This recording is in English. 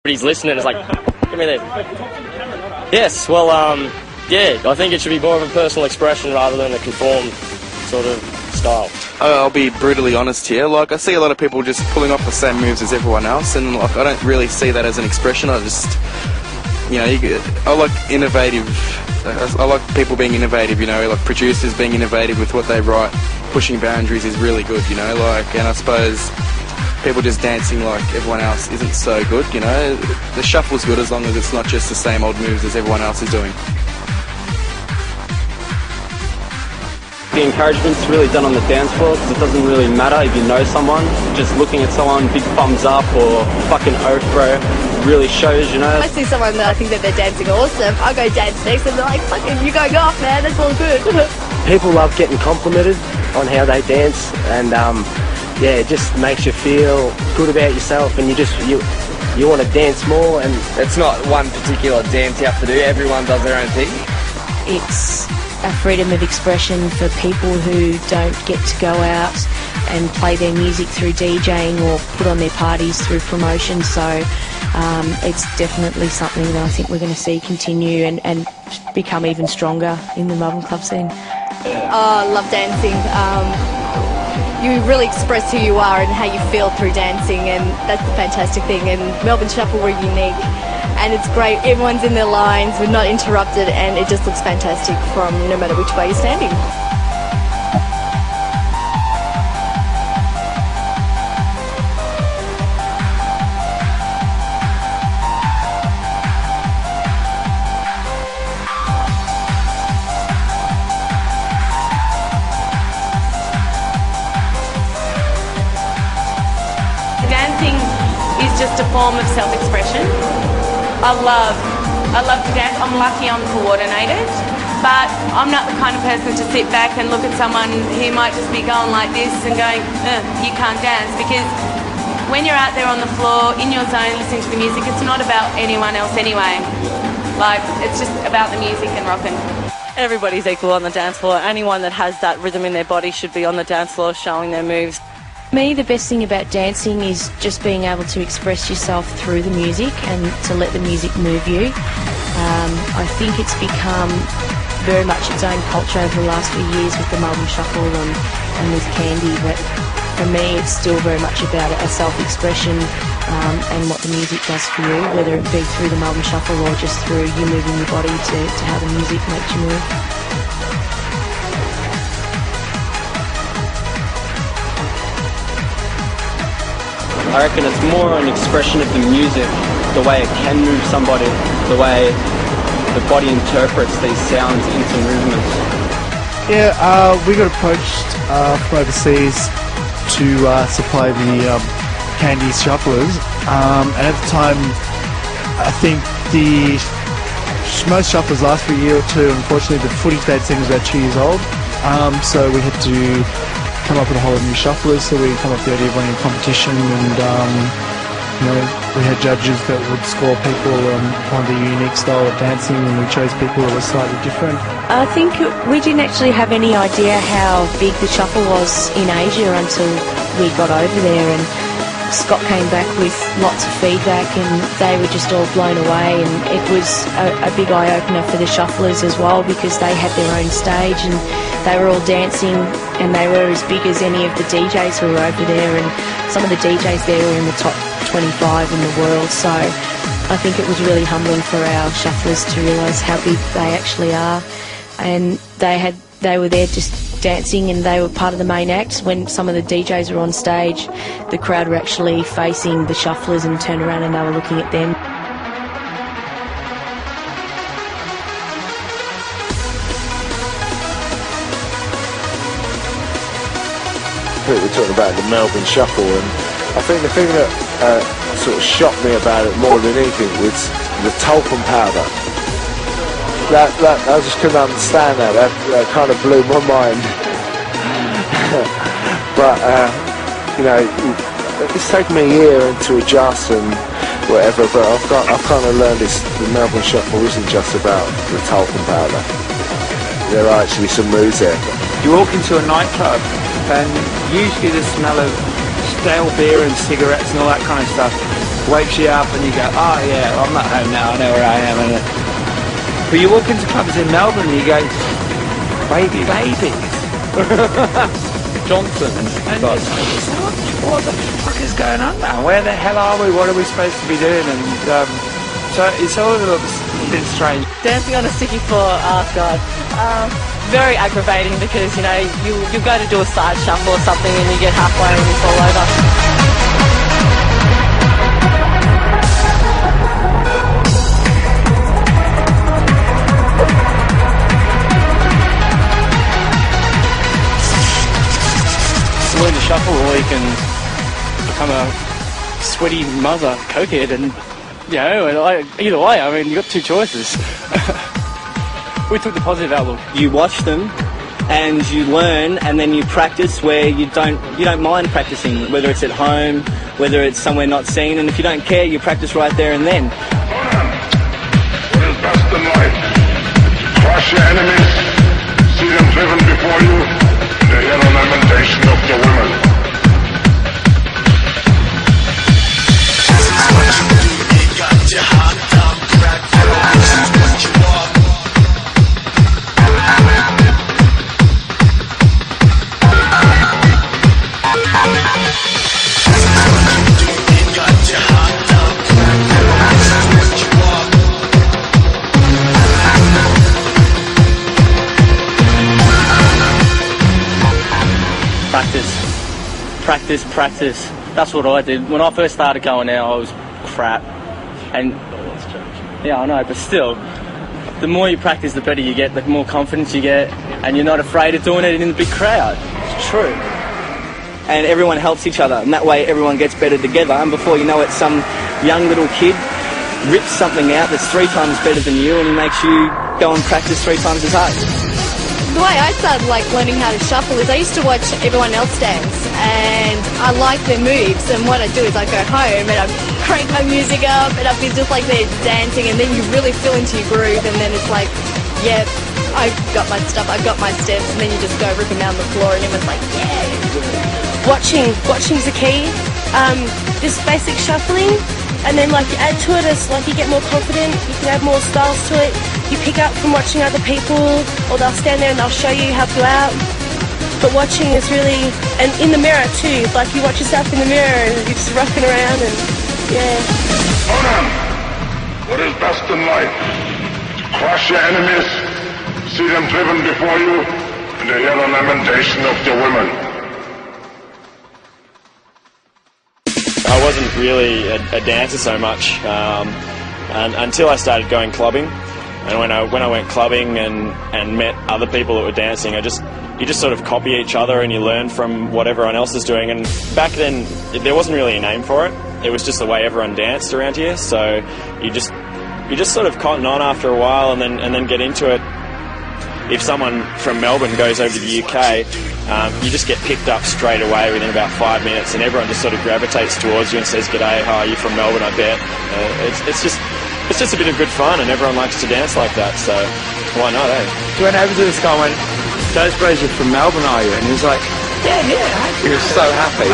He's listening, it's like, give me that. Yes, well, yeah, I think it should be more of a personal expression rather than a conformed sort of style. I'll be brutally honest here. Like, I see a lot of people just pulling off the same moves as everyone else, and like, I don't really see that as an expression. I just, you know, I like innovative. I like people being innovative. You know, like producers being innovative with what they write. Pushing boundaries is really good. You know, like, and I suppose people just dancing like everyone else isn't so good. You know, the shuffle's good as long as it's not just the same old moves as everyone else is doing. The encouragement's really done on the dance floor because it doesn't really matter if you know someone. Just looking at someone, big thumbs up or fucking oath, bro, really shows, you know. I see someone that I think that they're dancing awesome, I'll go dance next and they're like, fucking, you're going off, man, that's all good. People love getting complimented on how they dance, and yeah, it just makes you feel good about yourself, and you want to dance more. And it's not one particular dance you have to do, everyone does their own thing. It's a freedom of expression for people who don't get to go out and play their music through DJing or put on their parties through promotion, so it's definitely something that I think we're going to see continue and become even stronger in the Melbourne club scene. Oh, I love dancing. You really express who you are and how you feel through dancing, and that's the fantastic thing. And Melbourne Shuffle, we're unique, and it's great. Everyone's in their lines, we're not interrupted, and it just looks fantastic from no matter which way you're standing. Dancing is just a form of self-expression. I love to dance. I'm lucky I'm coordinated, but I'm not the kind of person to sit back and look at someone who might just be going like this and going, you can't dance, because when you're out there on the floor, in your zone, listening to the music, it's not about anyone else anyway. Like, it's just about the music and rocking. Everybody's equal on the dance floor. Anyone that has that rhythm in their body should be on the dance floor showing their moves. Me, the best thing about dancing is just being able to express yourself through the music and to let the music move you. I think it's become very much its own culture over the last few years with the Melbourne Shuffle and with Candy, but for me it's still very much about a self-expression and what the music does for you, whether it be through the Melbourne Shuffle or just through you moving your body to how the music makes you move. I reckon it's more an expression of the music, the way it can move somebody, the way the body interprets these sounds into movements. Yeah, we got approached from overseas to supply the Candy Shufflers, and at the time I think most shufflers last for a year or two. Unfortunately the footage they'd seen was about 2 years old, so we had to come up with a whole new shufflers, so we come up with the idea of running a competition, and you know, we had judges that would score people on the unique style of dancing, and we chose people that were slightly different. I think we didn't actually have any idea how big the shuffle was in Asia until we got over there, and Scott came back with lots of feedback and they were just all blown away, and it was a big eye-opener for the shufflers as well, because they had their own stage and they were all dancing and they were as big as any of the DJs who were over there, and some of the DJs there were in the top 25 in the world, so I think it was really humbling for our shufflers to realise how big they actually are, and they were there just dancing and they were part of the main act. When some of the DJs were on stage, the crowd were actually facing the shufflers and turned around and they were looking at them. We're talking about the Melbourne Shuffle, and I think the thing that sort of shocked me about it more than anything was the talcum powder. That I just couldn't understand that. That kind of blew my mind. But you know, it's taken me a year to adjust and whatever. But I've kind of learned this: the Melbourne Shuffle isn't just about the talcum powder. There are actually some moves there. You walk into a nightclub, and usually the smell of stale beer and cigarettes and all that kind of stuff wakes you up and you go, oh yeah, I'm at home now, I know where I am. But you walk into clubs in Melbourne and you go, baby. Johnson. And what the fuck is going on now? Where the hell are we? What are we supposed to be doing? And so it's all a little bit strange. Dancing on a sticky floor, oh god. Very aggravating because, you know, you go to do a side shuffle or something and you get halfway and you fall over. Learn to shuffle, or you can become a sweaty mother cokehead, and you know, either way, I mean, you got two choices. We took the positive outlook. You watch them, and you learn, and then you practice where you don't mind practicing, whether it's at home, whether it's somewhere not seen, and if you don't care, you practice right there and then. What is best in life? Crush your enemies, see them driven before you. To hear the lamentation of the women. Practice. That's what I did. When I first started going out, I was crap. And yeah, I know, but still, the more you practice, the better you get, the more confidence you get, and you're not afraid of doing it in the big crowd. It's true. And everyone helps each other, and that way everyone gets better together, and before you know it, some young little kid rips something out that's 3 times better than you, and he makes you go and practice 3 times as hard. The way I started learning how to shuffle is I used to watch everyone else dance, and I like their moves, and what I do is I go home and I crank my music up and I'd be just like there dancing, and then you really feel into your groove, and then it's like, yeah, I've got my stuff, I've got my steps, and then you just go rip them out on the floor and everyone's like, yeah. Watching's the key. Just basic shuffling, and then like you add to it as like you get more confident, you can add more styles to it. You pick up from watching other people, or they'll stand there and they'll show you, help you out. But watching is really, and in the mirror too, like you watch yourself in the mirror and you're just rocking around and yeah. What is best in life? Crush your enemies, see them driven before you, and to hear the lamentation of the women. I wasn't really a dancer so much and until I started going clubbing. And when I went clubbing and met other people that were dancing, you just sort of copy each other and you learn from what everyone else is doing. And back then, there wasn't really a name for it. It was just the way everyone danced around here. So you just sort of cotton on after a while and then get into it. If someone from Melbourne goes over to the UK, you just get picked up straight away within about 5 minutes, and everyone just sort of gravitates towards you and says, "G'day, how are you from Melbourne? I bet." It's just a bit of good fun, and everyone likes to dance like that, so why not, eh? So went over to this guy and went, "Those bros are from Melbourne, are you?" And he was like, "Yeah. He was so happy.